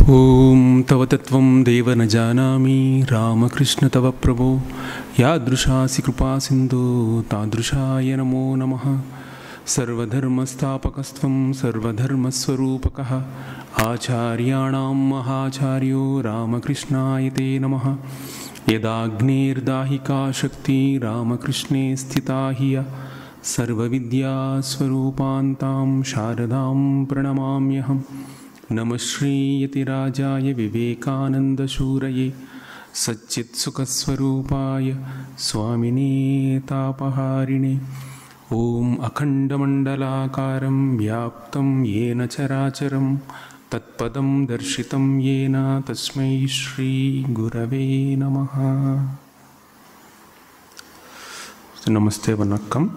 Om Tava Tattvam Deva na janami Ramakrishna Tava Prabhu Yadrushasi Kripa Sindhu Tadrushaya Namo Namaha Sarvadharmastapakastvam Sarvadharmaswarupakaha Acharyanam Mahacharyo Ramakrishnaayate Namaha Yadagnir Shakti Ramakrishne Sthitahiya Sarvavidya Swarupantam Sharadam Pranamamyaham Namah Shri Yatirajaya Vivekananda Shuraye Satchit Sukaswarupaya Swamine Tapaharine Om Akhandamandalakaram Vyaptam Yena Characharam Tatpadam Darshitam Yena Tasmai Shri Gurave Namaha. So, Namaste Vanakkam.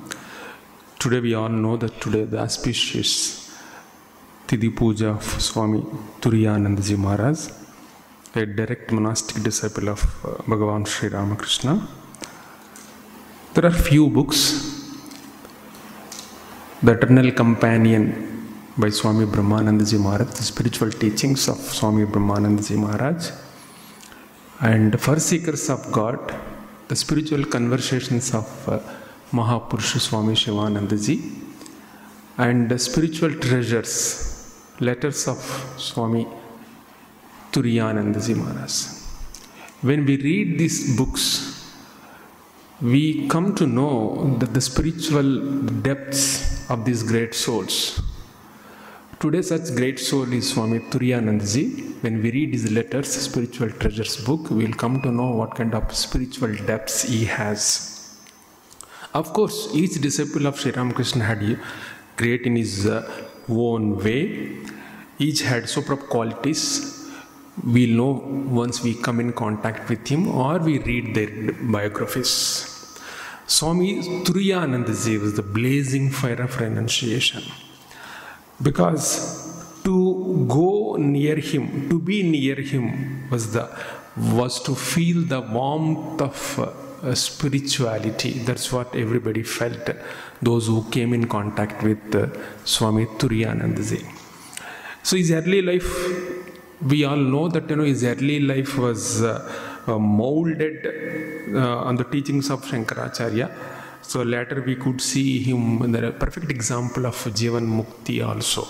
Today we all know that today the auspicious Tidhi Puja of Swami Turiyananda Ji Maharaj, a direct monastic disciple of Bhagavan Sri Ramakrishna. There are few books. The Eternal Companion by Swami Brahmananda Ji Maharaj, the spiritual teachings of Swami Brahmananda Ji Maharaj, and For Seekers of God, the spiritual conversations of Mahapurusha Swami Shivananda Ji, and the spiritual treasures, letters of Swami Turiyananda Ji Maharaj. When we read these books, we come to know that the spiritual depths of these great souls. Today such great soul is Swami Turiyananda Ji. When we read his letters, spiritual treasures book, we will come to know what kind of spiritual depths he has. Of course, each disciple of Sri Ramakrishna had great in his own way. Each had superb qualities. We know once we come in contact with him or we read their biographies. Swami Turiyananda Ji was the blazing fire of renunciation. Because to go near him, to be near him was to feel the warmth of spirituality. That's what everybody felt, those who came in contact with Swami Turiyananda Ji. So his early life, we all know that his early life was molded on the teachings of Shankaracharya. So later we could see him in the perfect example of Jivan Mukti also,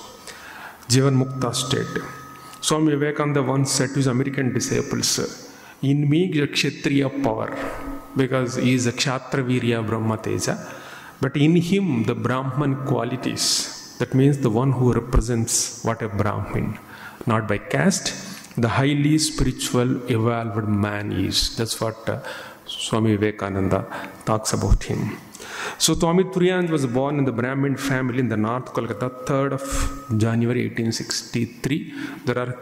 Jivan Mukta state. Swami Vivekananda once said to his American disciples, in me is a Kshatriya power, because he is a Kshatra Virya Brahma Teja, but in him the Brahman qualities, that means the one who represents what a Brahmin, not by caste, the highly spiritual evolved man is. That's what Swami Vivekananda talks about him. So Swami Turiyananda was born in the Brahmin family in the North Kolkata, 3rd of January 1863. There are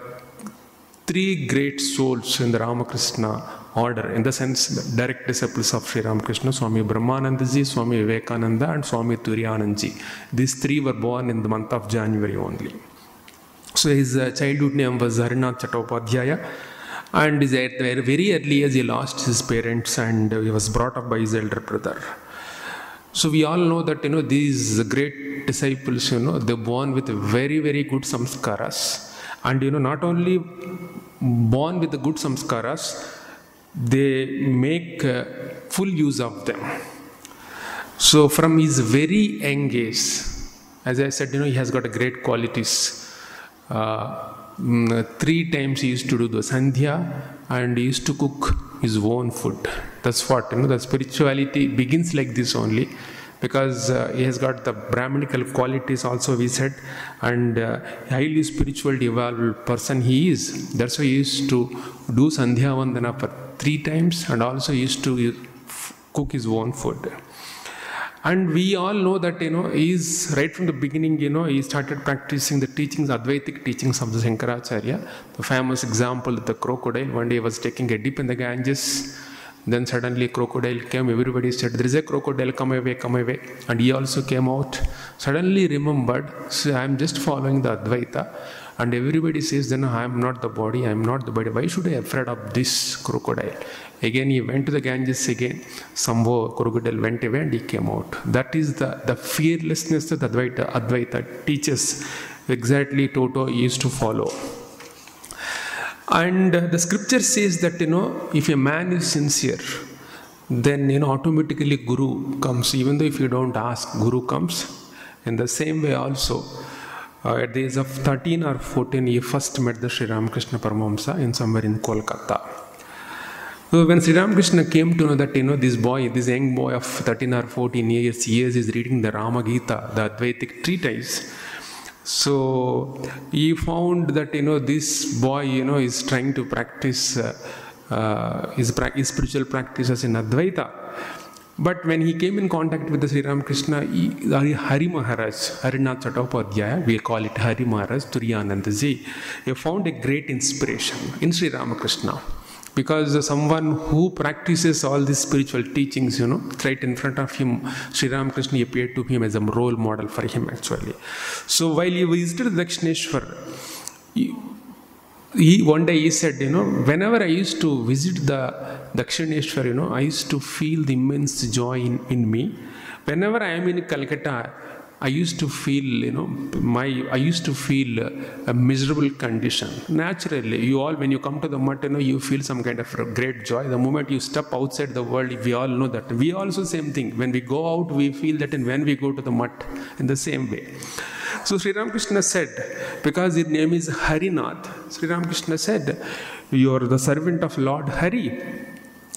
three great souls in the Ramakrishna order, in the sense direct disciples of Sri Ramakrishna: Swami Brahmananda Ji, Swami Vivekananda and Swami Turiyananda Ji. These three were born in the month of January only. So his childhood name was Harinath Chattopadhyaya, and at very early age he lost his parents and he was brought up by his elder brother. So we all know that these great disciples, they're born with very, very good samskaras, and not only born with the good samskaras, they make full use of them. So from his very young age, as I said, he has got great qualities. 3 times he used to do the Sandhya, and he used to cook his own food. That's what, the spirituality begins like this only, because he has got the Brahminical qualities also, we said, and highly spiritual evolved person he is. That's why he used to do Sandhya Vandana for 3 times, and also he used to cook his own food. And we all know that, he is right from the beginning, he started practicing the teachings, Advaitic teachings of the Shankaracharya. The famous example, the crocodile. One day he was taking a dip in the Ganges. Then suddenly a crocodile came. Everybody said, there is a crocodile, come away, come away. And he also came out. Suddenly remembered, so I am just following the Advaita. And everybody says, then I am not the body, I am not the body. Why should I be afraid of this crocodile? Again he went to the Ganges again. Somehow crocodile went away and he came out. That is the fearlessness that Advaita teaches. Exactly Toto used to follow. And the scripture says that, if a man is sincere, then, automatically Guru comes. Even though if you don't ask, Guru comes. In the same way also, at the age of 13 or 14, he first met the Sri Ramakrishna Paramahamsa in somewhere in Kolkata. So when Sri Ramakrishna came to know that, this young boy of 13 or 14 years is reading the Rama Gita, the Advaitic treatise. So he found that, this boy, is trying to practice his spiritual practices in Advaita. But when he came in contact with the Sri Ramakrishna, Hari Maharaj, Harinath Chattopadhyaya, we call it Hari Maharaj, Turiyananda ji, he found a great inspiration in Sri Ramakrishna. Because someone who practices all these spiritual teachings, right in front of him, Sri Ramakrishna appeared to him as a role model for him actually. So while he visited Dakshineshwar, one day he said, whenever I used to visit the Dakshineshwar, I used to feel the immense joy in me. Whenever I am in Calcutta, I used to feel, a miserable condition. Naturally, when you come to the mutt, you feel some kind of great joy. The moment you step outside the world, we all know that. We also same thing. When we go out, we feel that, and when we go to the mutt, in the same way. So Sri Ramakrishna said, because his name is Harinath, Sri Ramakrishna said, you are the servant of Lord Hari,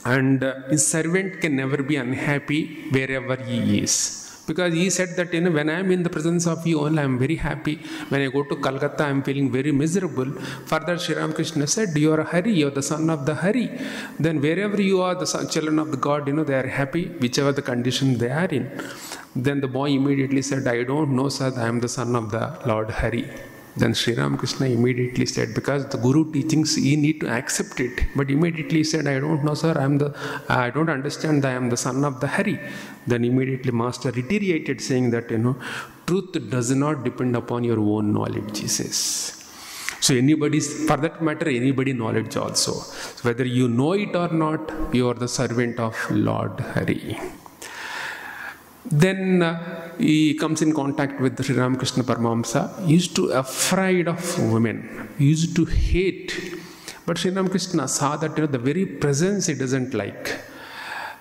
and his servant can never be unhappy wherever he is. Because he said that, when I am in the presence of you only, I am very happy. When I go to Calcutta, I am feeling very miserable. Further, Sri Ramakrishna said, you are Hari, you are the son of the Hari. Then wherever you are, the children of the God, they are happy, whichever the condition they are in. Then the boy immediately said, I don't know, sir, I am the son of the Lord Hari. Then Sri Ramakrishna immediately said, because the Guru teachings, you need to accept it. But immediately said, I don't know, sir, I don't understand, I am the son of the Hari. Then immediately Master reiterated saying that, truth does not depend upon your own knowledge, he says. So for that matter, anybody knowledge also. So whether you know it or not, you are the servant of Lord Hari. Then he comes in contact with Sri Ramakrishna Paramahamsa. He used to be afraid of women. He used to hate. But Sri Ramakrishna saw that, the very presence he doesn't like.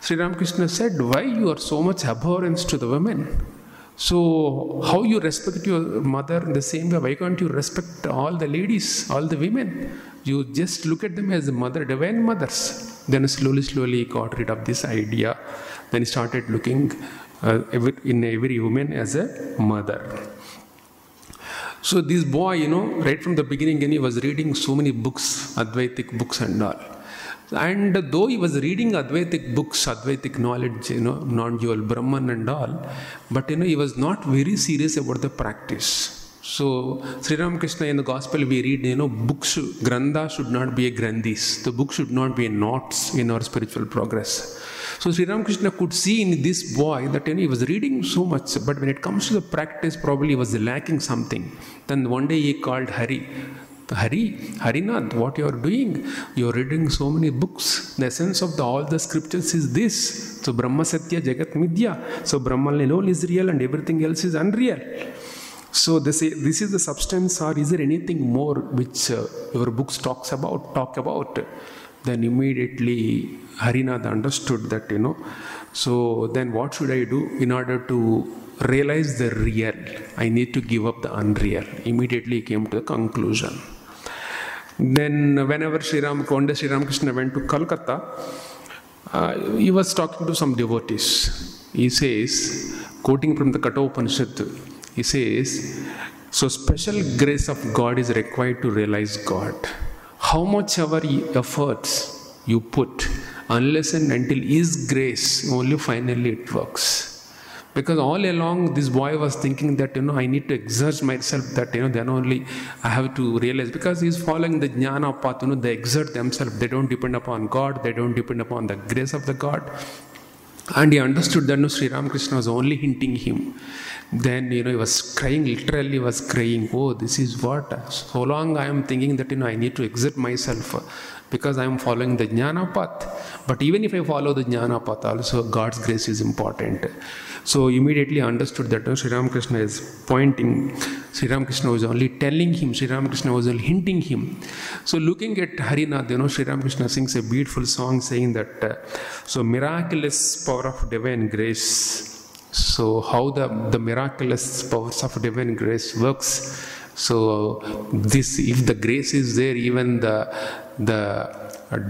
Sri Ramakrishna said, why you are so much abhorrence to the women? So how you respect your mother in the same way, why can't you respect all the ladies, all the women? You just look at them as divine mothers. Then slowly he got rid of this idea. Then he started looking in every woman as a mother. So this boy, right from the beginning, he was reading so many books, Advaitic books and all. And though he was reading Advaitic books, Advaitic knowledge, non-dual Brahman and all, but he was not very serious about the practice. So Sri Ramakrishna in the Gospel we read, books, Grantha should not be a Grandhis. The book should not be a knots in our spiritual progress. So Sri Ramakrishna could see in this boy that he was reading so much, but when it comes to the practice, probably he was lacking something. Then one day he called Hari. Harinath, what you are doing? You are reading so many books. The essence of all the scriptures is this. So Brahma Satya Jagat Midya. So Brahman alone is real and everything else is unreal. So this is the substance, or is there anything more which your books talk about? Then immediately Harinath understood that, so then what should I do in order to realize the real? I need to give up the unreal. Immediately he came to the conclusion. Then whenever Sri Ramakrishna went to Calcutta, he was talking to some devotees. He says, quoting from the Katha Upanishad, he says, so special grace of God is required to realize God. How much ever efforts you put, unless and until His grace, only finally it works. Because all along this boy was thinking that, I need to exert myself, that, then only I have to realize. Because he is following the jnana path, they exert themselves. They don't depend upon God. They don't depend upon the grace of the God. And he understood that Sri Ramakrishna was only hinting him. Then, he was crying, literally was crying, oh, this is what, so long I am thinking that, I need to exert myself. because I am following the jnana path. But even if I follow the jnana path also, God's grace is important. So immediately understood that Sri Ramakrishna is pointing, Sri Ramakrishna was only telling him, Sri Ramakrishna was only hinting him. So looking at Harinath, Sri Ramakrishna sings a beautiful song saying that, so miraculous power of divine grace. So how the miraculous powers of divine grace works. So this, if the grace is there, even the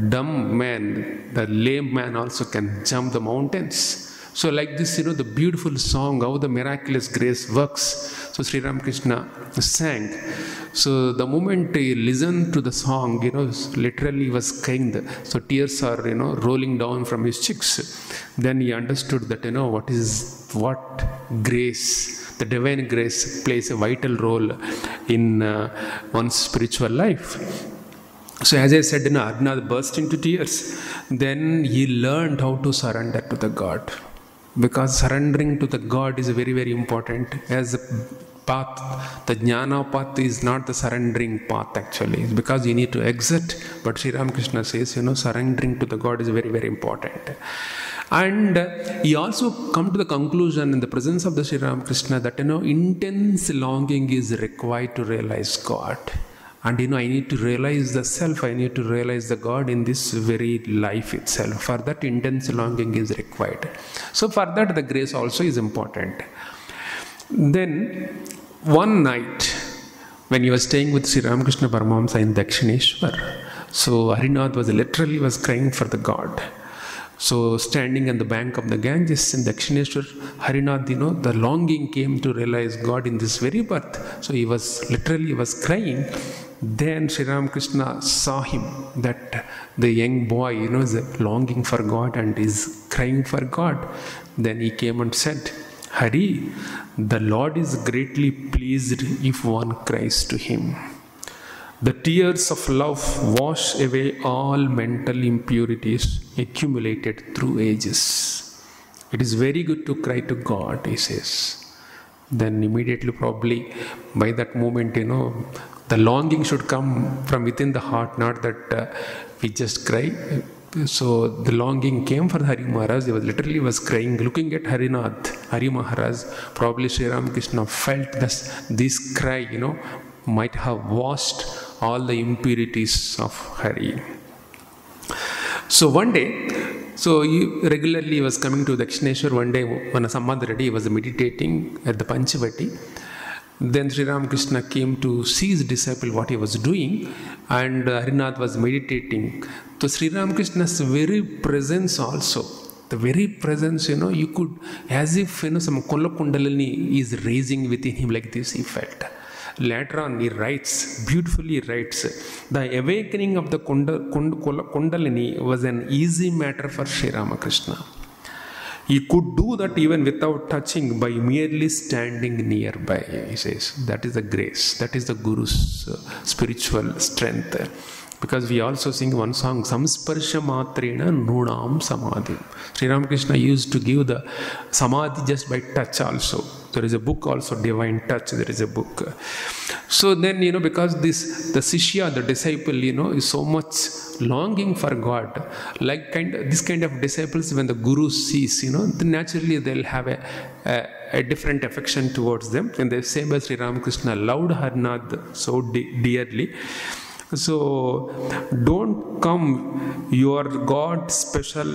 dumb man, the lame man also can jump the mountains. So like this, the beautiful song, how the miraculous grace works. So Sri Ramakrishna sang. So the moment he listened to the song, literally he was crying. So tears are, rolling down from his cheeks. Then he understood that, what grace, the divine grace plays a vital role in one's spiritual life. So as I said, Arnath burst into tears. Then he learned how to surrender to the God. Because surrendering to the God is very, very important. As a path, the jnana path is not the surrendering path actually. It's because you need to exit. But Sri Ramakrishna says, surrendering to the God is very, very important. And he also come to the conclusion in the presence of the Sri Ramakrishna that, intense longing is required to realize God. And I need to realize the self, I need to realize the God in this very life itself. For that, intense longing is required. So for that, the grace also is important. Then, one night, when he was staying with Sri Ramakrishna Paramahamsa in Dakshineshwar, so Harinath was crying for the God. So standing on the bank of the Ganges in Dakshineshwar, Harinath, the longing came to realize God in this very birth. So he was crying. Then Sri Ramakrishna saw him, that the young boy, is longing for God and is crying for God. Then he came and said, Hari, the Lord is greatly pleased if one cries to him. The tears of love wash away all mental impurities accumulated through ages. It is very good to cry to God, he says. Then immediately, probably by that moment, the longing should come from within the heart, not that we just cry. So the longing came for Hari Maharaj. He was crying, looking at Harinath, Hari Maharaj. Probably Sri Ramakrishna felt this cry, might have washed all the impurities of Hari. So one day, so he regularly was coming to Dakshineshwar. One day, when Samadhi he was meditating at the Panchavati. Then Sri Ramakrishna came to see his disciple what he was doing, and Harinath was meditating. So Sri Ramakrishna's very presence also, the very presence, you could, as if some Kolla Kundalini is raising within him, like this he felt. Later on, he writes, beautifully writes, the awakening of the Kundalini was an easy matter for Sri Ramakrishna. He could do that even without touching, by merely standing nearby, he says. That is the grace. That is the Guru's spiritual strength. Because we also sing one song, Samsparsha Matrena Nunam Samadhi. Sri Ramakrishna used to give the Samadhi just by touch also. There is a book also, Divine Touch, there is a book. So then, because the Sishya, the disciple, is so much longing for God, like this kind of disciples, when the Guru sees, then naturally they'll have a different affection towards them. And the same as Sri Ramakrishna loved Harinath so dearly. So don't come your God special.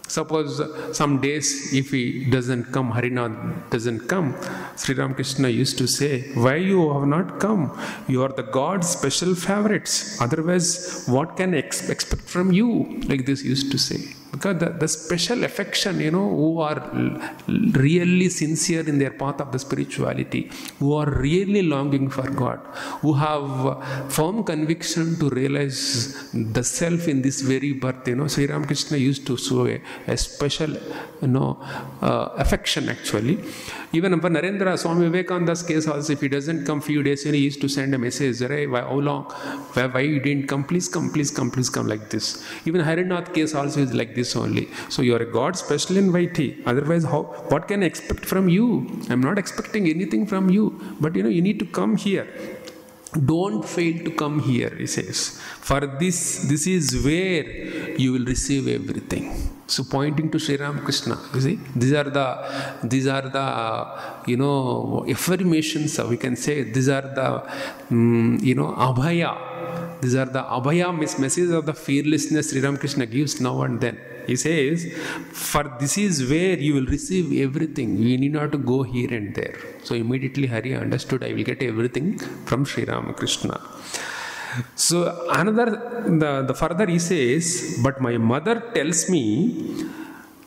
Suppose some days if he doesn't come, Harinath doesn't come, Sri Ramakrishna used to say, why you have not come? You are the God's special favorites. Otherwise, what can I expect from you? Like this used to say. Because the special affection, who are really sincere in their path of the spirituality, who are really longing for God, who have firm conviction to realize the self in this very birth, Sri Ramakrishna used to show a special, affection actually. Even for Narendra, Swami Vivekananda's case also, if he doesn't come few days, he used to send a message, how long, why you didn't come, please come, like this. Even Harinath case also is like this only. So you are a God special invitee. Otherwise, what can I expect from you? I'm not expecting anything from you. But you need to come here. Don't fail to come here, he says. For this is where you will receive everything. So pointing to Sri Ramakrishna, you see, these are the affirmations. We can say these are the abhaya. These are the abhaya messages of the fearlessness Sri Ramakrishna gives now and then. He says, for this is where you will receive everything. You need not to go here and there. So immediately Hari understood, I will get everything from Sri Ramakrishna. So the further he says, but my mother tells me,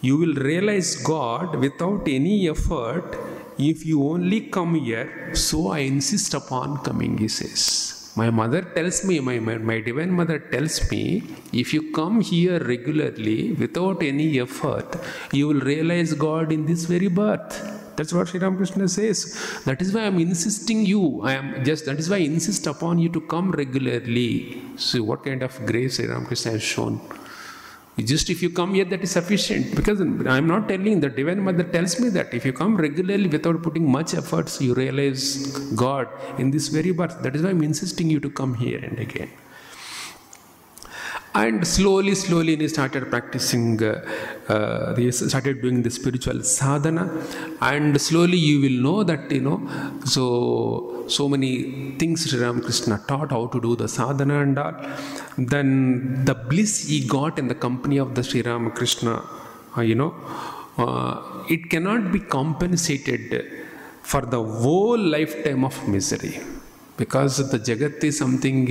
you will realize God without any effort if you only come here. So I insist upon coming, he says. My mother tells me, my divine mother tells me, if you come here regularly without any effort, you will realize God in this very birth. That's what Sri Ramakrishna says. That is why I am insisting you. That is why I insist upon you to come regularly. So what kind of grace Sri Ramakrishna has shown. Just if you come here, that is sufficient. Because I am not telling, the divine mother tells me that if you come regularly without putting much efforts, you realize God in this very birth. That is why I am insisting you to come here and again. And slowly he started practicing, he started doing the spiritual sadhana, and slowly you will know that, so many things Sri Ramakrishna taught, how to do the sadhana and all. Then the bliss he got in the company of the Sri Ramakrishna, it cannot be compensated for the whole lifetime of misery. Because the Jagat is something,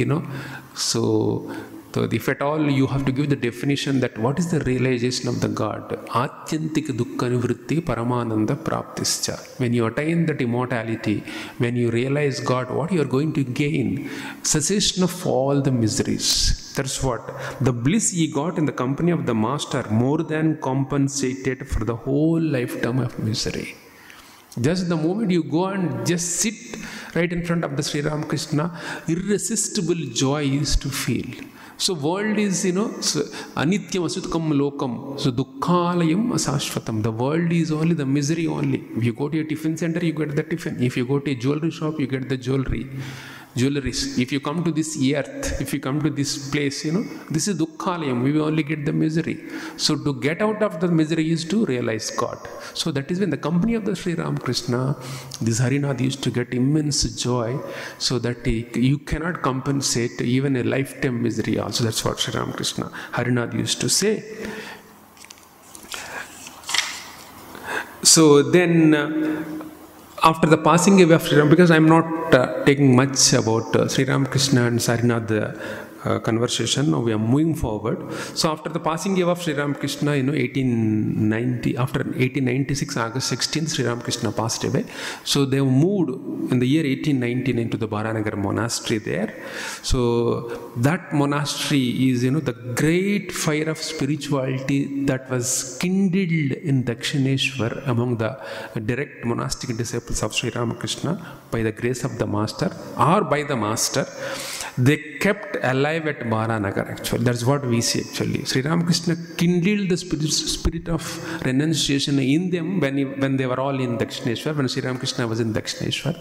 so if at all you have to give the definition that what is the realization of the God? Atyantik dukkha nivritti paramananda praptischa. When you attain that immortality, when you realize God, what you are going to gain? Cessation of all the miseries. That's what. The bliss he got in the company of the Master more than compensated for the whole lifetime of misery. Just the moment you go and just sit right in front of the Sri Ramakrishna, irresistible joy is to feel. So world is, anityam asutkam lokam, so dukkhalayam asashvatam. The world is only the misery only. If you go to a tiffin center, you get the tiffin. If you go to a jewelry shop, you get the jewelries. If you come to this earth, if you come to this place, this is dukkhalayam. We will only get the misery. So to get out of the misery is to realize God. So that is when the company of the Sri Ramakrishna, this Harinath used to get immense joy, so that you cannot compensate even a lifetime misery also. That's what Sri Ramakrishna, Harinath used to say. So then, after the passing away of Sri Ramakrishna, because I am not taking much about Sri Ramakrishna and Sarinath conversation, now we are moving forward. So after the passing away of Sri Ramakrishna, 1896, August 16th, Sri Ramakrishna passed away. So they moved in the year 1899 to the Baranagar monastery there. So that monastery is, the great fire of spirituality that was kindled in Dakshineshwar among the direct monastic disciples of Sri Ramakrishna by the grace of the Master or by the Master. They kept alive at Baranagar actually. That's what we see actually. Sri Ramakrishna kindled the spirit of renunciation in them when they were all in Dakshineshwar, when Sri Ramakrishna was in Dakshineshwar.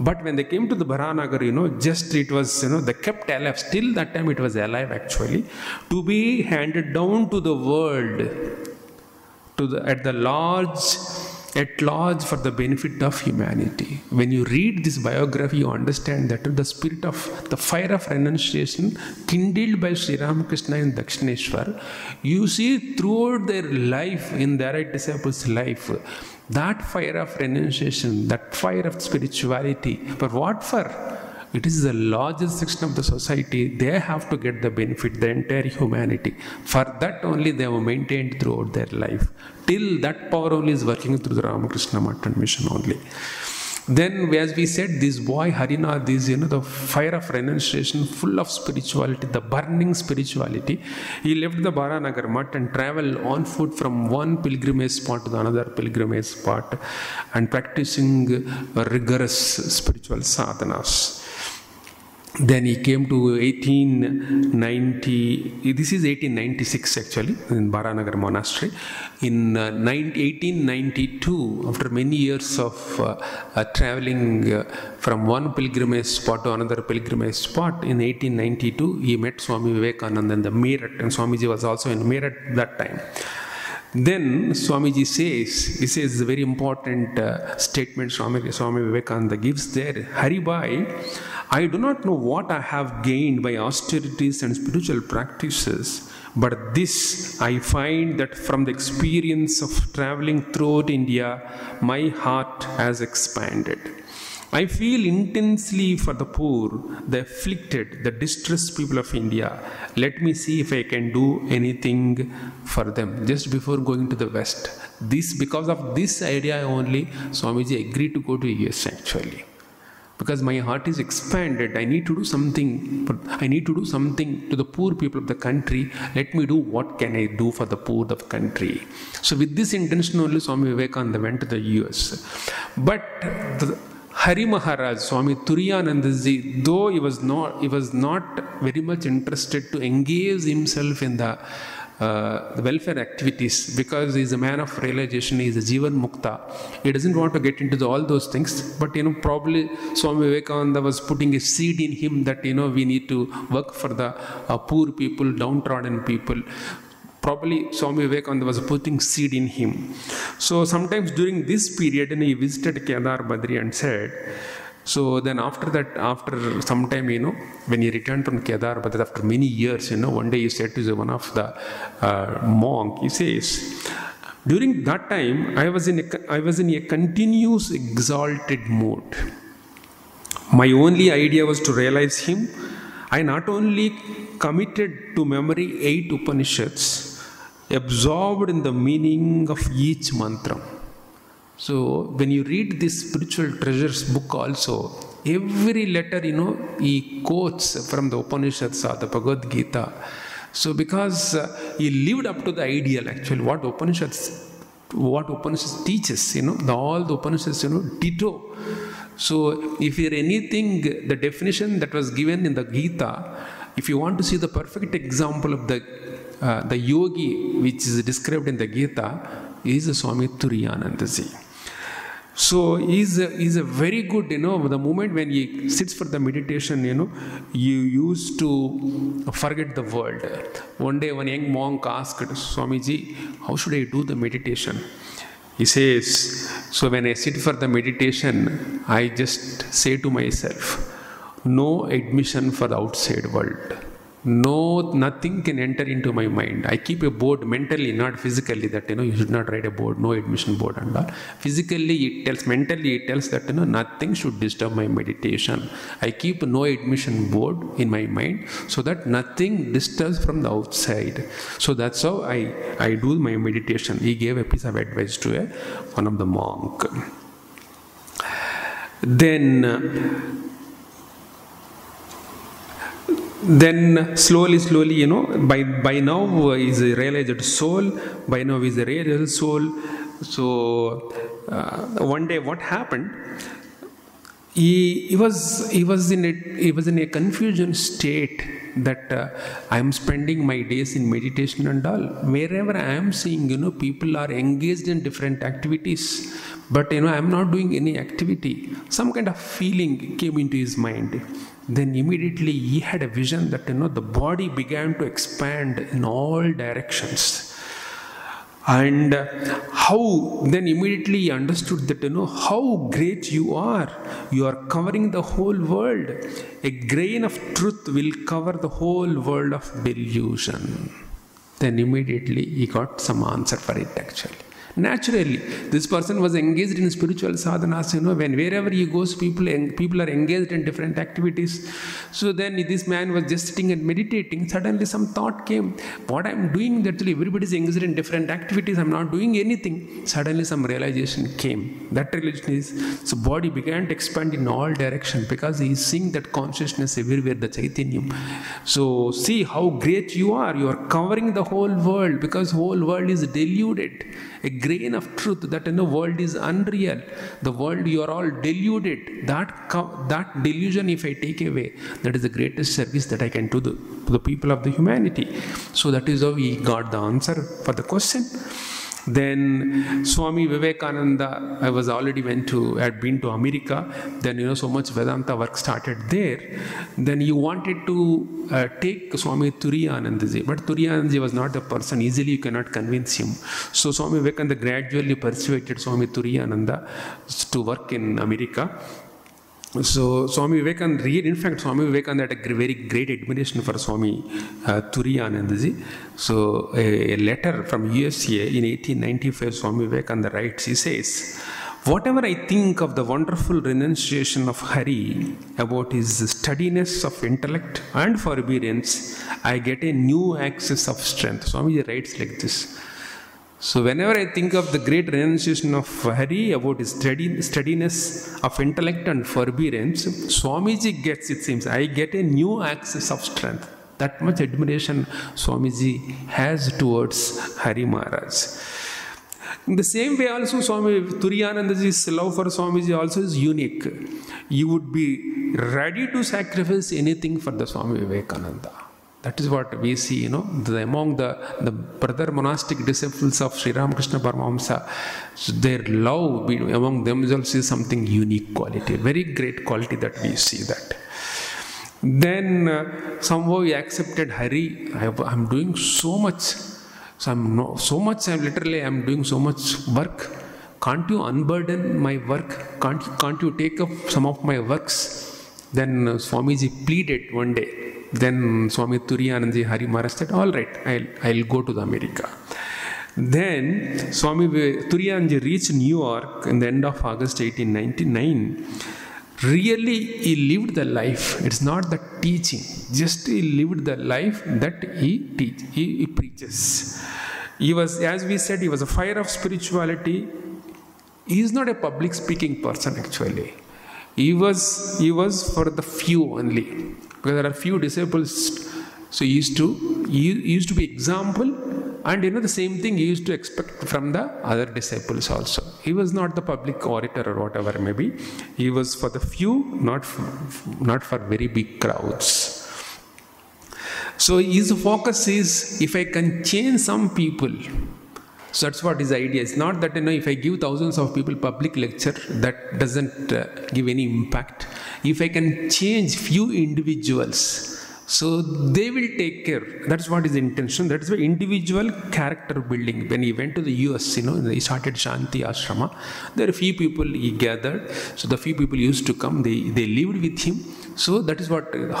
But when they came to the Baranagar, just it was, they kept alive. Still that time it was alive actually. To be handed down to the world, at large for the benefit of humanity. When you read this biography, you understand that the spirit of the fire of renunciation kindled by Sri Ramakrishna in Dakshineshwar, you see throughout their life, in their disciples' life, that fire of renunciation, that fire of spirituality. But what for? It is the largest section of the society. They have to get the benefit, the entire humanity. For that only they were maintained throughout their life. Till that power only is working through the Ramakrishna Math and mission only. Then, as we said, this boy Harinath is, the fire of renunciation, full of spirituality, the burning spirituality. He left the Baranagar Math and traveled on foot from one pilgrimage spot to another pilgrimage spot and practicing rigorous spiritual sadhanas. Then he came to 1890, this is 1896 actually, in Baranagar Monastery. In 1892, after many years of traveling from one pilgrimage spot to another pilgrimage spot, in 1892, he met Swami Vivekananda in the Meerut, and Swamiji was also in Meerut that time. Then Swamiji says, he says a very important statement Swami Vivekananda gives there, Haribai, I do not know what I have gained by austerities and spiritual practices, but this I find that from the experience of traveling throughout India, my heart has expanded. I feel intensely for the poor, the afflicted, the distressed people of India. Let me see if I can do anything for them. Just before going to the West. Because of this idea only, Swamiji agreed to go to US actually. Because my heart is expanded, I need to do something. I need to do something to the poor people of the country. Let me do what can I do for the poor of the country. So with this intention only, Swami Vivekananda went to the US. But Hari Maharaj, Swami Turiyananda ji, though he was not very much interested to engage himself in the welfare activities, because he is a man of realization, he is a Jivan Mukta. He doesn't want to get into all those things, but probably Swami Vivekananda was putting a seed in him that we need to work for the poor people, downtrodden people. Probably Swami Vivekananda was putting seed in him. So sometimes during this period, he visited Kedar Badri and said, so then after that, after some time, when he returned from Kedar Badri, after many years, one day he said to one of the monk, he says, during that time, I was in a continuous exalted mood. My only idea was to realize him. I not only committed to memory 8 Upanishads, absorbed in the meaning of each mantra. So when you read this Spiritual Treasures book also, every letter, he quotes from the Upanishads or the Bhagavad Gita. So because he lived up to the ideal actually, what Upanishads teaches, all the Upanishads, ditto. So if you're anything, the definition that was given in the Gita, if you want to see the perfect example of the yogi which is described in the Gita, is Swami Turiyananda ji. So he's a very good, the moment when he sits for the meditation, you used to forget the world. One day one young monk asked Swamiji, how should I do the meditation? He says, so when I sit for the meditation, I just say to myself, no admission for the outside world. No, nothing can enter into my mind. I keep a board mentally, not physically, that you should not write a board, no admission board and all. Physically it tells, mentally it tells that nothing should disturb my meditation. I keep no admission board in my mind so that nothing disturbs from the outside. So that's how I do my meditation. He gave a piece of advice to one of the monk. Then slowly, by now is a realized soul. By now is a realized soul. So one day, what happened? He was in a confusion state that I am spending my days in meditation and all. Wherever I am seeing, people are engaged in different activities, but I am not doing any activity. Some kind of feeling came into his mind. Then immediately he had a vision that the body began to expand in all directions. And then immediately he understood that how great you are. You are covering the whole world. A grain of truth will cover the whole world of delusion. Then immediately he got some answer for it actually. Naturally, this person was engaged in spiritual sadhanas, when wherever he goes, people are engaged in different activities. So then this man was just sitting and meditating. Suddenly some thought came, what I'm doing, actually everybody is engaged in different activities, I'm not doing anything. Suddenly some realization came. That realization is, so body began to expand in all directions because he is seeing that consciousness everywhere, the Chaitanyam. So see how great you are covering the whole world because whole world is deluded. A grain of truth that the world is unreal. The world, you are all deluded. That delusion, if I take away, that is the greatest service that I can do to the people of the humanity. So that is how we got the answer for the question. Then Swami Vivekananda, I was already had been to America. Then so much Vedanta work started there. Then he wanted to take Swami Turiyananda, but Turiyananda was not a person, easily you cannot convince him. So Swami Vivekananda gradually persuaded Swami Turiyananda to work in America. So Swami Vivekananda, in fact, Swami Vivekananda had a very great admiration for Swami Turiyananda. So a letter from USA in 1895, Swami Vivekananda writes, he says, "Whatever I think of the wonderful renunciation of Hari, about his steadiness of intellect and forbearance, I get a new access of strength." Swami writes like this. So whenever I think of the great renunciation of Hari, about his steadiness of intellect and forbearance, Swamiji gets, it seems, I get a new access of strength. That much admiration Swamiji has towards Hari Maharaj. In the same way also, Swami Turiyanandaji's love for Swamiji also is unique. You would be ready to sacrifice anything for the Swami Vivekananda. That is what we see, among the brother monastic disciples of Sri Ramakrishna Paramahamsa, their love among themselves is something unique quality, very great quality that we see that. Then somehow he accepted Hari. I'm doing so much. So I'm doing so much work. Can't you unburden my work? Can't you take up some of my works? Then Swamiji pleaded one day. Then Swami Turiyananda Hari Maharaj said, "All right, I'll go to the America." Then Swami Turiyananda reached New York in the end of August 1899. Really, he lived the life. It's not the teaching. Just he lived the life that he preaches. He was, as we said, he was a fire of spirituality. He is not a public speaking person actually. He was for the few only. Because there are few disciples, so he used to be example, and the same thing he used to expect from the other disciples also. He was not the public orator or whatever maybe. He was for the few, not for very big crowds. So his focus is, if I can change some people. So that's what his idea is. Not that if I give thousands of people public lecture, that doesn't give any impact. If I can change few individuals, so they will take care. That's what his intention. That's why individual character building. When he went to the US, he started Jayanti ashrama. There are few people he gathered. So the few people used to come. They lived with him. So that is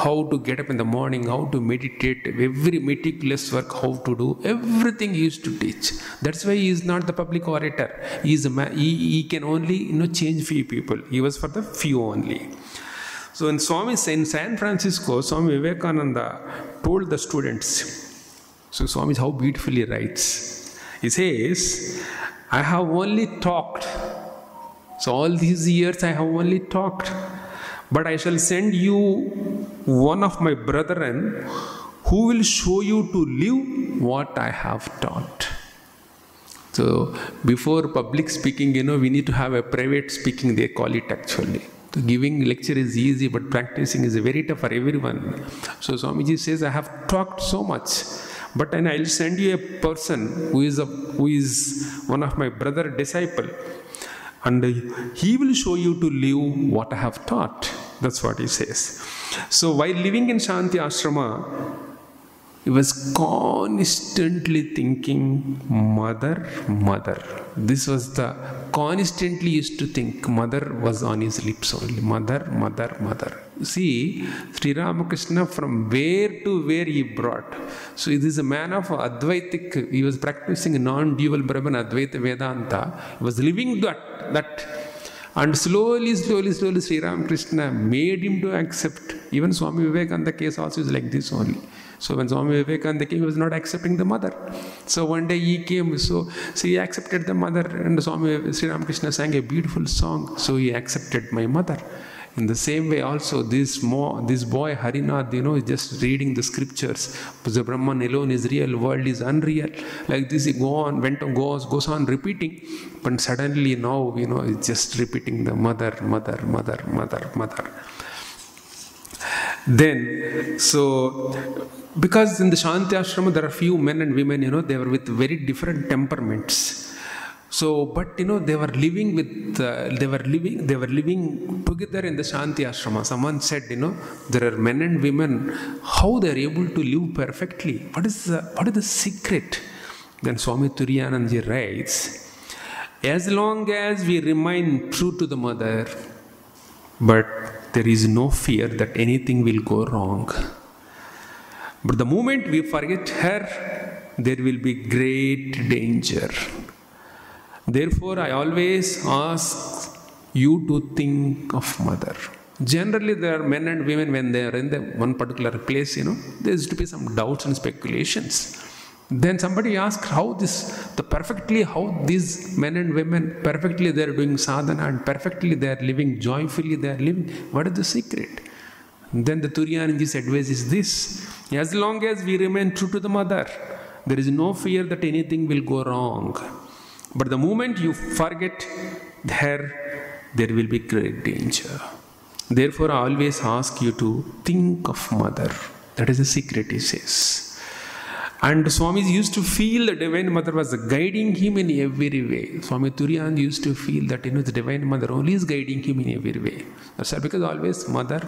how to get up in the morning, how to meditate, every meticulous work, how to do, everything he used to teach. That's why he is not the public orator. He is a man, he can only change few people. He was for the few only. So in San Francisco, Swami Vivekananda told the students. So Swami how beautifully writes. He says, "I have only talked. So all these years I have only talked. But I shall send you one of my brethren who will show you to live what I have taught." So before public speaking, we need to have a private speaking, they call it actually. So giving lecture is easy, but practicing is very tough for everyone. So Swamiji says, "I have talked so much, but then I'll send you a person who is one of my brother disciple. And he will show you to live what I have taught." That's what he says. So while living in Shanti Ashrama, he was constantly thinking, "Mother, mother." This was constantly used to think. Mother was on his lips only. Mother, mother, mother. See, Sri Ramakrishna from where to where he brought. So this is a man of Advaitic. He was practicing non-dual Brahman Advaita Vedanta. He was living that. And slowly, Sri Ramakrishna made him to accept. Even Swami Vivekananda case also is like this only. So when Swami Vivekananda came, he was not accepting the mother. So one day he came, so he accepted the mother, and Sri Ramakrishna sang a beautiful song. So he accepted my mother. In the same way also, this boy Harinath, is just reading the scriptures. The Brahman alone is real, world is unreal. Like this, he goes on repeating. But suddenly now, it's just repeating the mother. Then, so, because in the Shanti Ashrama there are few men and women, they were with very different temperaments. So, but they were living together in the Shanti Ashrama. Someone said, there are men and women, how they are able to live perfectly. What is the secret? Then Swami Turiyananda writes, as long as we remain true to the mother, but there is no fear that anything will go wrong. But the moment we forget her, there will be great danger. Therefore, I always ask you to think of mother. Generally, there are men and women, when they are in one particular place, there used to be some doubts and speculations. Then somebody asks how these men and women perfectly they are doing sadhana and perfectly they are living joyfully, they are living. What is the secret? Then the Turiyananda's advice is this: as long as we remain true to the mother, there is no fear that anything will go wrong. But the moment you forget her, there will be great danger. Therefore, I always ask you to think of mother. That is the secret, he says. And Swami used to feel the Divine Mother was guiding him in every way. Swami Turiyananda used to feel that the Divine Mother only is guiding him in every way. That's why, because always mother.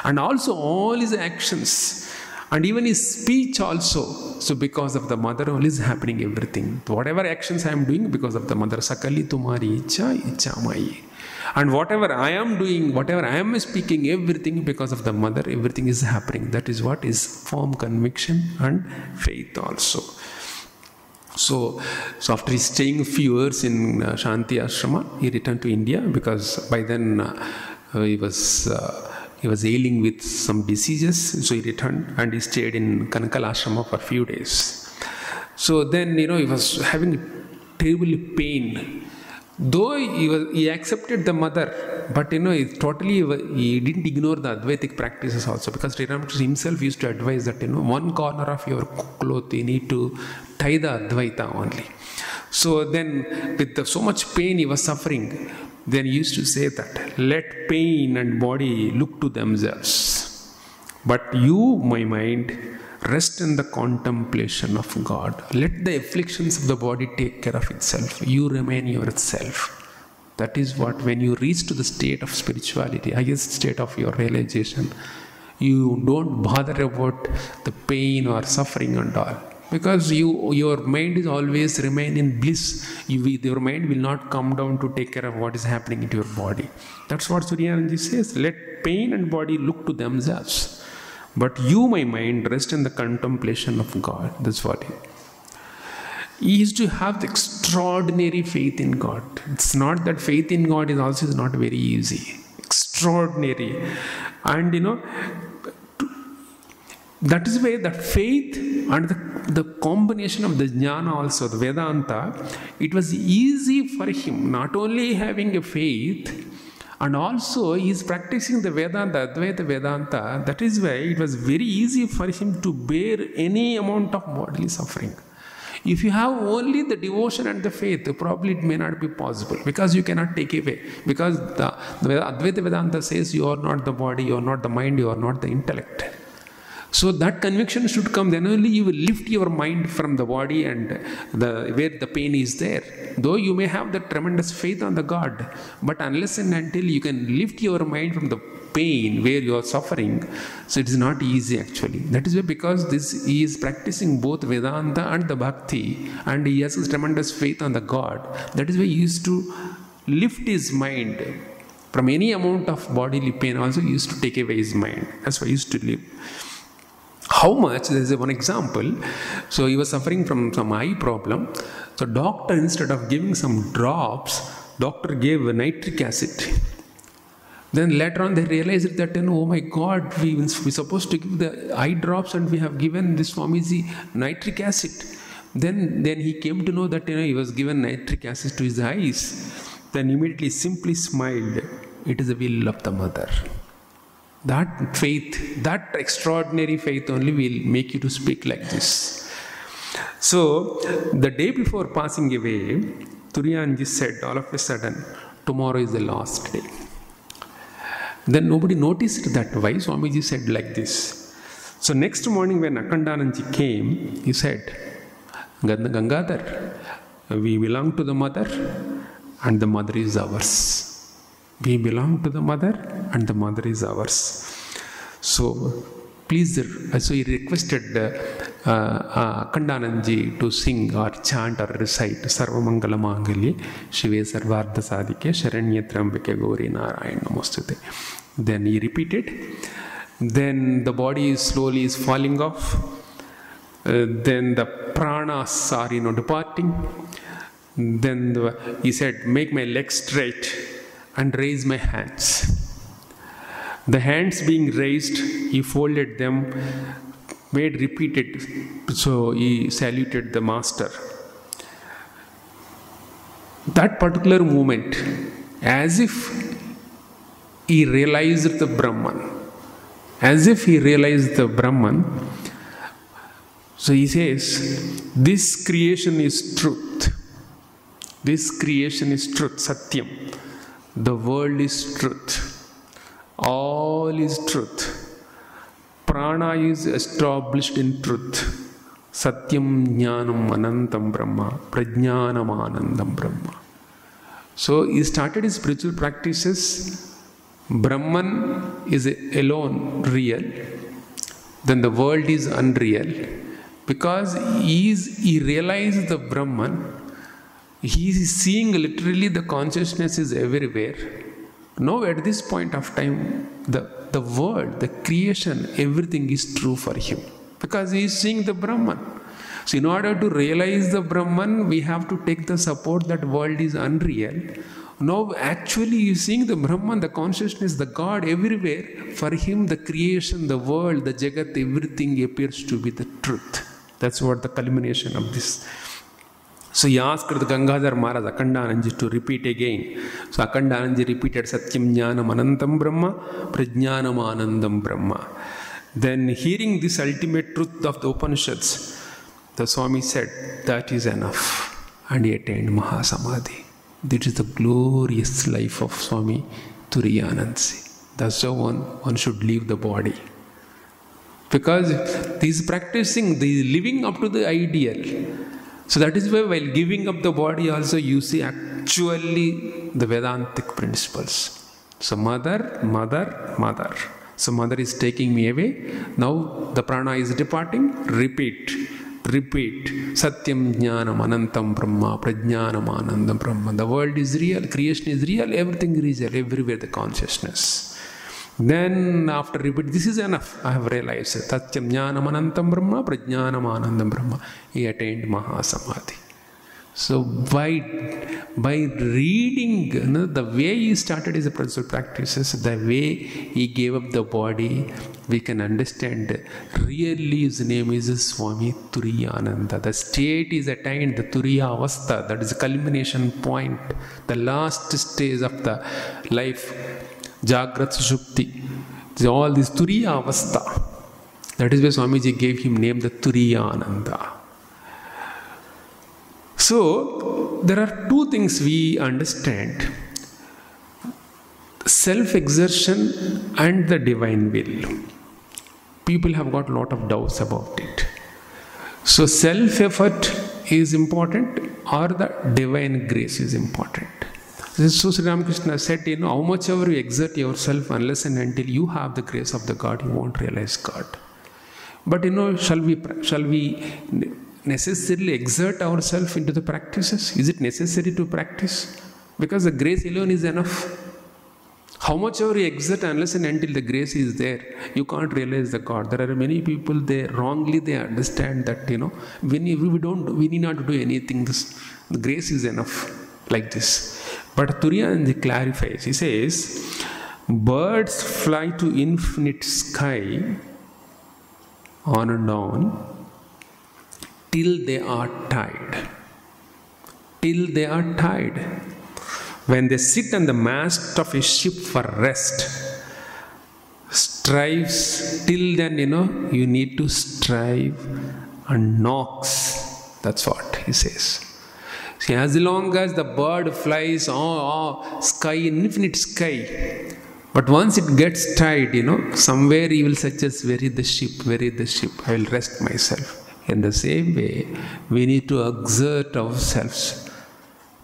And also all his actions. And even his speech also. So because of the mother only is happening everything. Whatever actions I am doing, because of the mother. Sakali tumari icha mai. And whatever I am doing, whatever I am speaking, everything because of the mother, everything is happening. That is what is firm conviction and faith also. So after staying a few years in Shanti Ashrama, he returned to India, because by then he was ailing with some diseases. So he returned and he stayed in Kanakal Ashrama for a few days. So then, he was having terrible pain. Though he accepted the mother, but he didn't ignore the Advaitic practices also, because Sri Ramakrishna himself used to advise that one corner of your cloth you need to tie the Advaita only. So then with so much pain he was suffering, then he used to say that let pain and body look to themselves, but you, my mind, rest in the contemplation of God. Let the afflictions of the body take care of itself. You remain yourself. That is what, when you reach to the state of spirituality, highest state of your realization, you don't bother about the pain or suffering and all. Because your mind is always remain in bliss. Your mind will not come down to take care of what is happening in your body. That's what Turiyananda says. Let pain and body look to themselves. But you, my mind, rest in the contemplation of God. That's what he used to have the extraordinary faith in God. It's not that faith in God is also not very easy. Extraordinary. And that is why that faith and the combination of the jnana also, the Vedanta, it was easy for him, not only having a faith, and also he is practicing the Vedanta, Advaita Vedanta. That is why it was very easy for him to bear any amount of bodily suffering. If you have only the devotion and the faith, probably it may not be possible, because you cannot take away. Because the Advaita Vedanta says you are not the body, you are not the mind, you are not the intellect. So that conviction should come, then only you will lift your mind from the body and where the pain is there. Though you may have the tremendous faith on the God, but unless and until you can lift your mind from the pain where you are suffering, so it is not easy actually. That is why, because he is practicing both Vedanta and the Bhakti, and he has a tremendous faith on the God. That is why he used to lift his mind from any amount of bodily pain. Also he used to take away his mind. That's why he used to live. How much? There is one example. So he was suffering from some eye problem. So doctor, instead of giving some drops, doctor gave nitric acid. Then later on they realized that, oh my God, we supposed to give the eye drops and we have given this Swamiji nitric acid. Then he came to know that he was given nitric acid to his eyes. Then immediately simply smiled. It is the will of the mother. That faith, that extraordinary faith only will make you to speak like this. So, the day before passing away, Turiyananda said all of a sudden, tomorrow is the last day. Then nobody noticed that. Why Swamiji said like this? So next morning when Akhandananji came, he said, Gangadhar, we belong to the mother and the mother is ours. We belong to the mother and the mother is ours. So please, so he requested Akhandananji to sing or chant or recite Sarvamangala Mangalye Shive Sarvartha Sadike Sharanya Trambike Gauri Narayana Namostute. Then he repeated. Then the body slowly is falling off. Then the pranas are departing. Then he said, make my legs straight and raise my hands. The hands being raised, he folded them, made repeated. So he saluted the master. That particular moment, as if he realized the Brahman. As if he realized the Brahman. So he says, this creation is truth. This creation is truth, Satyam. The world is truth. All is truth. Prana is established in truth. Satyam Jnanam Anantam Brahma. Prajnanam Anandam Brahma. So he started his spiritual practices. Brahman is alone real. Then the world is unreal. Because he realized the Brahman. He is seeing literally the consciousness is everywhere. Now at this point of time, the world, the creation, everything is true for him. Because he is seeing the Brahman. So in order to realize the Brahman, we have to take the support that world is unreal. Now actually you seeing the Brahman, the consciousness, the God everywhere. For him the creation, the world, the Jagat, everything appears to be the truth. That's what the culmination of this. So he asked the Gangadhar Maharaj, Akhandananji, to repeat again. So Akhandananji repeated Satyam Jnanam Anantam Brahma, Prajnanam Anandam Brahma. Then hearing this ultimate truth of the Upanishads, the Swami said, that is enough. And he attained Mahasamadhi. This is the glorious life of Swami Turiyananda. That's how one should leave the body. Because he is practicing, he is living up to the ideal. So that is why while giving up the body also you see actually the Vedantic principles. So mother, mother, mother. So mother is taking me away. Now the prana is departing. Repeat. Satyam Jnanam Anantam Brahma, Prajnanam Anandam Brahma. The world is real, creation is real, everything is real, everywhere the consciousness. Then after repeat, this is enough, I have realized. Satyam Jnanam Anantam Brahma, Prajnanam Anandam Brahma. He attained Mahasamadhi. So by reading, the way he started his spiritual practices, the way he gave up the body, we can understand really his name is Swami Turiyananda. The state is attained, the Turiya Avastha, that is the culmination point, the last stage of the life, Jagrat Sushupti. All this Turiya Avastha. That is why Swamiji gave him name the Turiyananda. So, there are two things we understand. Self-exertion and the divine will. People have got a lot of doubts about it. So, self-effort is important or the divine grace is important. So, Sri Ramakrishna said, how much ever you exert yourself, unless and until you have the grace of the God, you won't realize God. But shall we necessarily exert ourselves into the practices? Is it necessary to practice? Because the grace alone is enough. How much ever you exert, unless and until the grace is there, you can't realize the God. There are many people, they understand that, we need not to do anything. The grace is enough, like this. But Turiyananda clarifies, he says, birds fly to infinite sky, on and on, till they are tired. Till they are tired. when they sit on the mast of a ship for rest, strives, till then, you need to strive and knocks. That's what he says. See, as long as the bird flies sky, infinite sky, but once it gets tired, somewhere he will suggest, where is the ship, I will rest myself. In the same way, we need to exert ourselves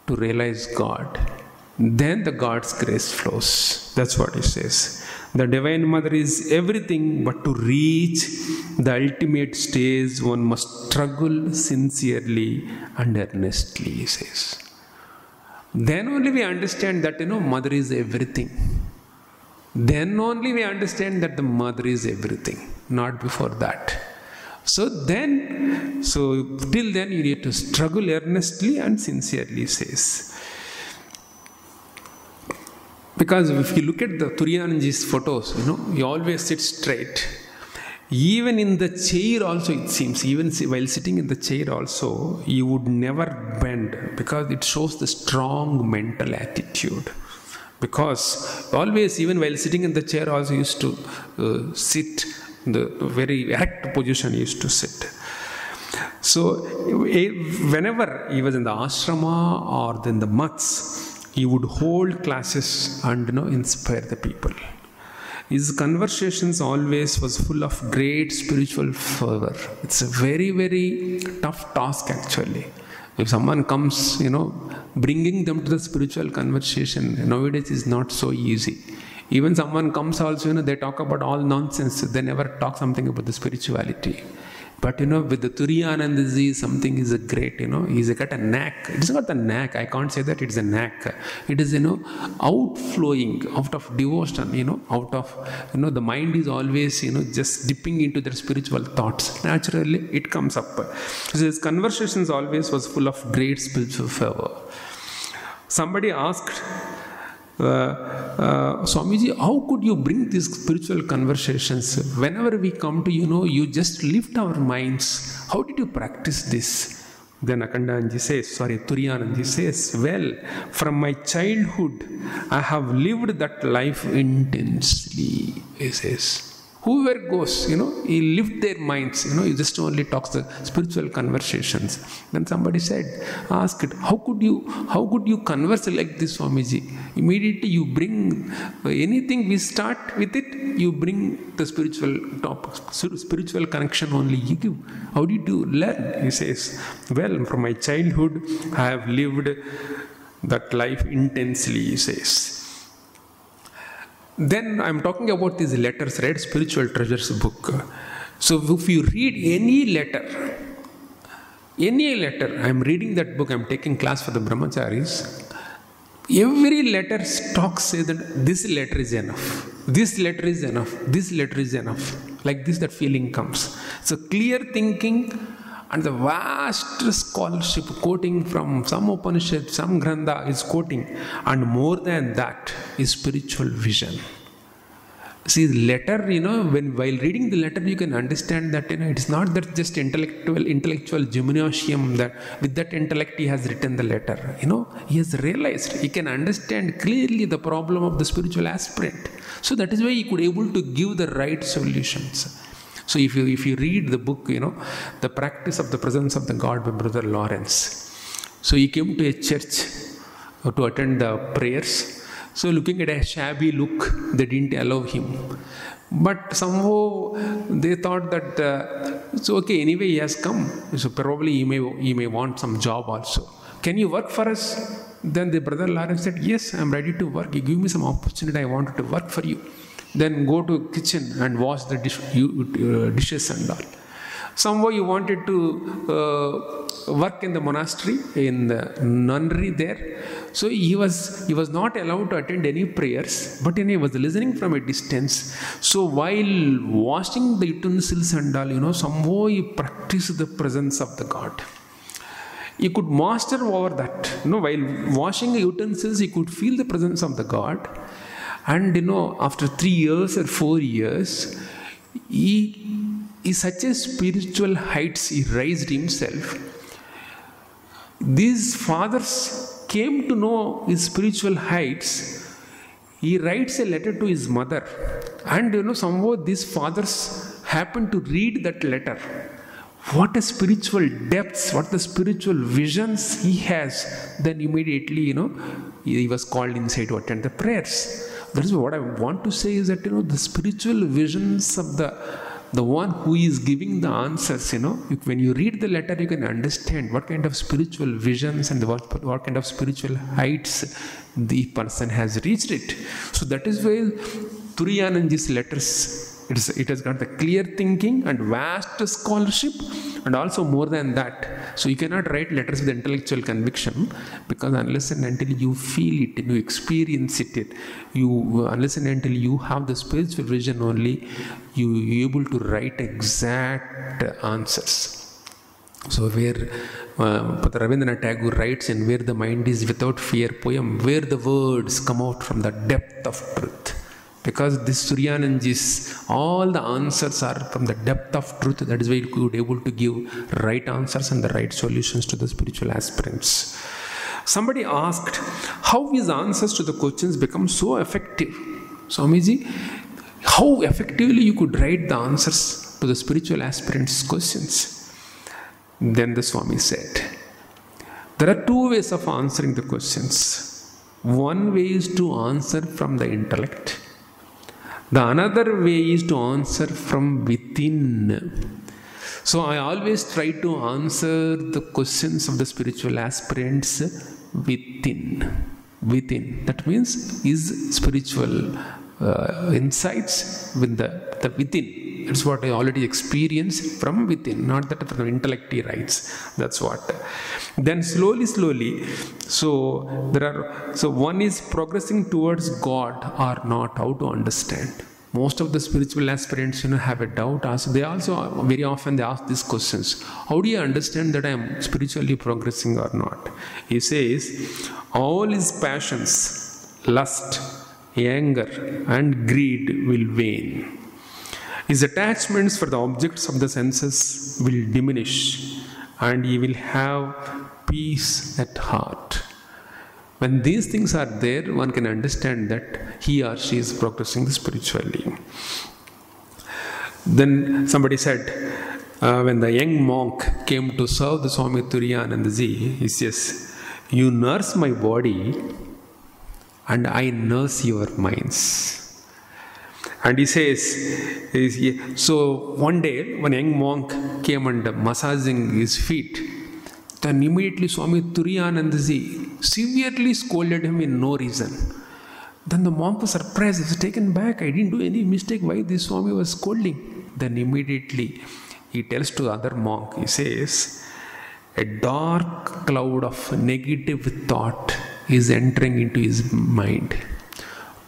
to realize God. Then the God's grace flows. That's what he says. The Divine Mother is everything, but to reach the ultimate stage, one must struggle sincerely and earnestly, he says. Then only we understand that, Mother is everything. Then only we understand that the Mother is everything, not before that. So till then you need to struggle earnestly and sincerely, he says. Because if you look at the Turiyananda's photos, he always sits straight. Even in the chair also, it seems, even while sitting in the chair also, he would never bend, because it shows the strong mental attitude. Because always, even while sitting in the chair also, he used to sit in the very erect position, he used to sit. So whenever he was in the ashrama or in the maths, he would hold classes and inspire the people. His conversations always was full of great spiritual fervor. It's a very, very tough task actually. If someone comes, bringing them to the spiritual conversation nowadays is not so easy. Even someone comes also, they talk about all nonsense. They never talk something about the spirituality. But with the Turiyananda, something is a great, he's got a knack. It's not a knack, I can't say that it's a knack. It is, outflowing out of devotion, out of, the mind is always, just dipping into their spiritual thoughts. Naturally, it comes up. So his conversations always was full of great spiritual fervor. Somebody asked, Swamiji, how could you bring these spiritual conversations? Whenever we come to, you just lift our minds. How did you practice this? Then Turiyananda says, well, from my childhood, I have lived that life intensely, he says. Whoever goes, he lift their minds, he just only talks the spiritual conversations. Then somebody asked, how could you converse like this, Swamiji? Immediately you bring anything, we start with it, you bring the spiritual topic, spiritual connection only you give. How did you learn? He says, well, from my childhood, I have lived that life intensely, he says. Then I'm talking about these letters, right? Spiritual Treasures book. So if you read any letter, I'm reading that book, I'm taking class for the brahmacharis. Every letter talks, say that this letter is enough. This letter is enough. This letter is enough. Like this, that feeling comes. So clear thinking and the vast scholarship, quoting from some Upanishad, some Grantha is quoting, and more than that is spiritual vision. See, the letter, while reading the letter, you can understand that, it's not that just intellectual gymnasium that with that intellect he has written the letter. He has realized, he can understand clearly the problem of the spiritual aspirant. So that is why he could able to give the right solutions. So if you read the book, The Practice of the Presence of the God by Brother Lawrence. So he came to a church to attend the prayers. So looking at a shabby look, they didn't allow him. But somehow they thought that, it's okay, anyway he has come. So probably he may want some job also. Can you work for us? Then the Brother Lawrence said, yes, I'm ready to work. You give me some opportunity, I wanted to work for you. Then go to kitchen and wash the dishes and all. Somehow you wanted to work in the monastery, in the nunnery there. So he was not allowed to attend any prayers, but he was listening from a distance. So while washing the utensils and all, somehow he practiced the presence of the God. He could master over that. While washing the utensils, he could feel the presence of the God. And after 3 years or 4 years, he is such a spiritual heights he raised himself. These fathers came to know his spiritual heights, he writes a letter to his mother. And somehow these fathers happen to read that letter. What a spiritual depths, what the spiritual visions he has. Then immediately, he was called inside to attend the prayers. That is what I want to say is that, the spiritual visions of the one who is giving the answers, when you read the letter, you can understand what kind of spiritual visions and what kind of spiritual heights the person has reached it. So that is why Turiyananda's letters, it has got the clear thinking and vast scholarship, and also more than that. So you cannot write letters with intellectual conviction, because unless and until you feel it and you experience it, unless and until you have the spiritual vision only, you are able to write exact answers. So where Rabindranath Tagore writes in Where the Mind is Without Fear poem, where the words come out from the depth of truth. Because this Turiyananda's, all the answers are from the depth of truth. That is why you could be able to give right answers and the right solutions to the spiritual aspirants. Somebody asked, how his answers to the questions become so effective? Swamiji, how effectively you could write the answers to the spiritual aspirants' questions? Then the Swami said, there are two ways of answering the questions. One way is to answer from the intellect. The another way is to answer from within. So I always try to answer the questions of the spiritual aspirants within. Within. That means is spiritual insights with the within. That's what I already experienced from within, not that from intellect he writes. That's what. Then slowly, so one is progressing towards God or not, how to understand. Most of the spiritual aspirants, have a doubt. They also very often they ask these questions. How do you understand that I am spiritually progressing or not? He says, all his passions, lust, anger, and greed will wane. His attachments for the objects of the senses will diminish, and he will have peace at heart. When these things are there, one can understand that he or she is progressing spiritually. Then somebody said, when the young monk came to serve the Swami Turiyanandaji, he says, you nurse my body and I nurse your minds. And he says, so one day, when a young monk came and massaging his feet, then immediately Swami Turiyanandaji severely scolded him in no reason. Then the monk was surprised, he was taken back. I didn't do any mistake, why this Swami was scolding? Then immediately he tells to the other monk, he says, a dark cloud of negative thought is entering into his mind.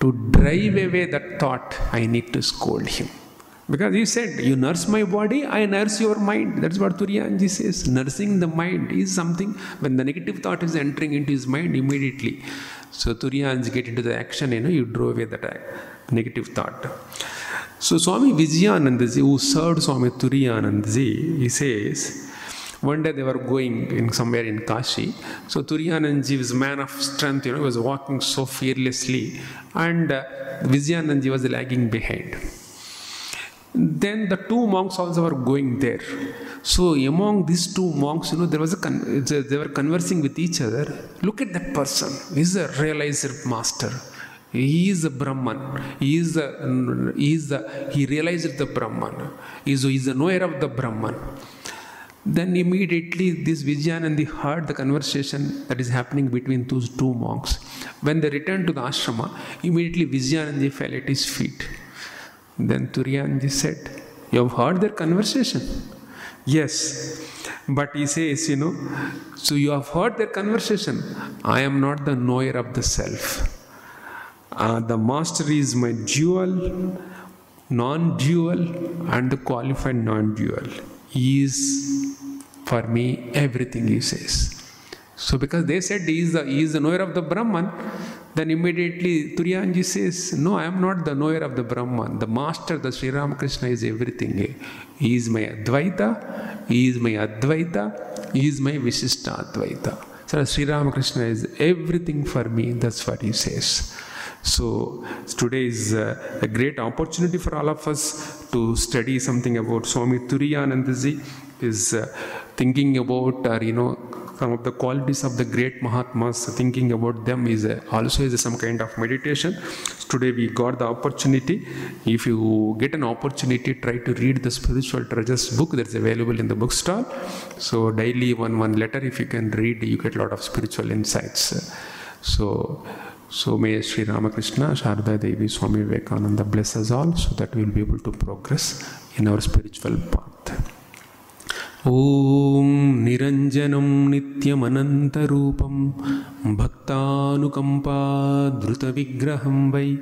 To drive away that thought, I need to scold him. Because he said, you nurse my body, I nurse your mind. That's what Turiyanandaji says. Nursing the mind is something, when the negative thought is entering into his mind immediately. So Turiyanandaji get into the action, you draw away that negative thought. So Swami Vijayanandaji, who served Swami Turiyanandaji, he says, one day they were going somewhere in Kashi. So Turiyanandaji was a man of strength, he was walking so fearlessly, and Vijayanandaji was lagging behind. Then the two monks also were going there. So among these two monks, there was they were conversing with each other. Look at that person. He is a realized master. He is a Brahman. He realized the Brahman. He is the knower of the Brahman. Then immediately this Vijayananda heard the conversation that is happening between those two monks. When they returned to the ashrama, immediately Vijayananda fell at his feet. Then Turiyanandaji said, you have heard their conversation? Yes. But he says, so you have heard their conversation. I am not the knower of the self. The master is my dual, non-dual, and the qualified non-dual. He is for me everything, he says. So because they said he is the knower of the Brahman, then immediately Turiyanandaji says, no, I am not the knower of the Brahman. The master, the Sri Ramakrishna is everything. He is my Advaita, he is my Advaita, he is my Visishta Advaita. So Sri Ramakrishna is everything for me, that's what he says. So today is a great opportunity for all of us to study something about Swami Turiyananda ji is thinking about, some of the qualities of the great Mahatmas. Thinking about them is also some kind of meditation. Today we got the opportunity. If you get an opportunity, try to read the Spiritual Treasures book that's available in the bookstore. So daily one letter, if you can read, you get a lot of spiritual insights. So may Sri Ramakrishna, Sarada Devi, Swami Vivekananda bless us all so that we will be able to progress in our spiritual path. Om Niranjanam Nityamanantarupam Bhaktanukampa Dhruta Vigraham Vai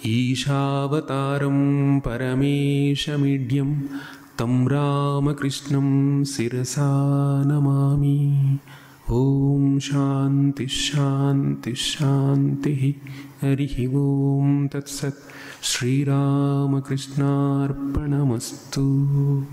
Ishavataram Parameshamidhyam Tam Ramakrishnam Sirasa Namami. Om Shanti Shanti Shanti Harihi Om Tat Sat Sri Ramakrishna Arpanamastu.